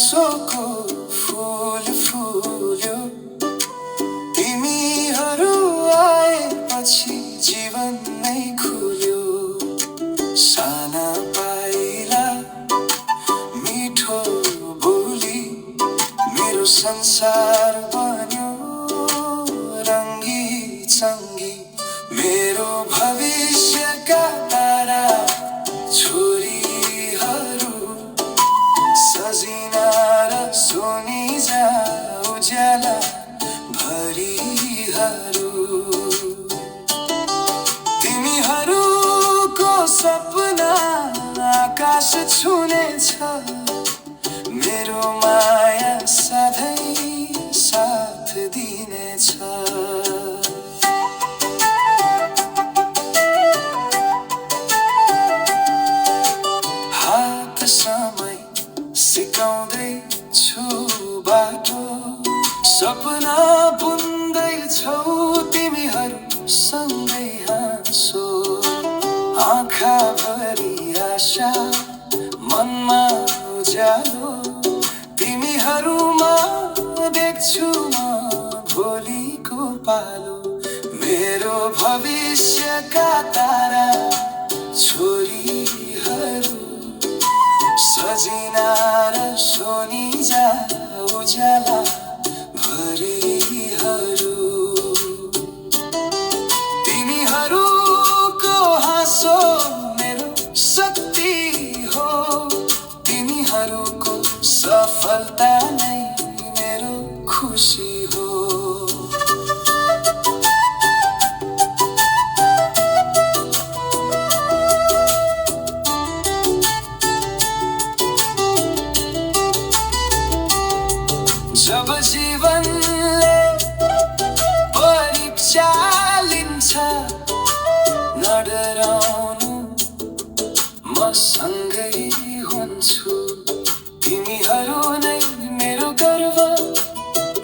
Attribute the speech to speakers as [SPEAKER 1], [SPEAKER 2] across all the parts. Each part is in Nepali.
[SPEAKER 1] हाँसोको फूल फुल्यो। तिमीहरू आएपछि जीवन नै खुल्यो। साना पाइला मिठो बोली मेरो संसार बन्यो रङ्गी चङ्गी। मेरो भविष्यका तारा छोरीहरू सजिना र सोनिजा उज्याला भरिहरू। तिमीहरूको सपना आकाश छुनेछ। मेरो माया सधैँ साथ दिनेछ। हात समय सिकाउँदैछु बाटो। सपना बुन्दैछौ तिमीहरू सँगै हाँसो। आँखा भरि आशा मनमा उज्यालो। तिमीहरूमा देख्छु म भोलिको पालो। मेरो भविष्यका तारा छोरीहरू सजिना र सोनिजा उज्याला भरिहरू। तिमीहरूको हाँसो मेरो शक्ति हो। तिमीहरूको सफलता नै मेरो खुसी हो। जब जीवनले परीक्षा लिन्छ नडराउनु म सँगै हुन्छु। तिमीहरू नै मेरो गर्व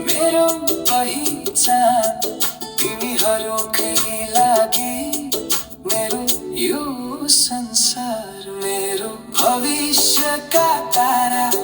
[SPEAKER 1] मेरो पहिचान। तिमीहरूकै लागि मेरो यो संसार। मेरो भविष्यका तारा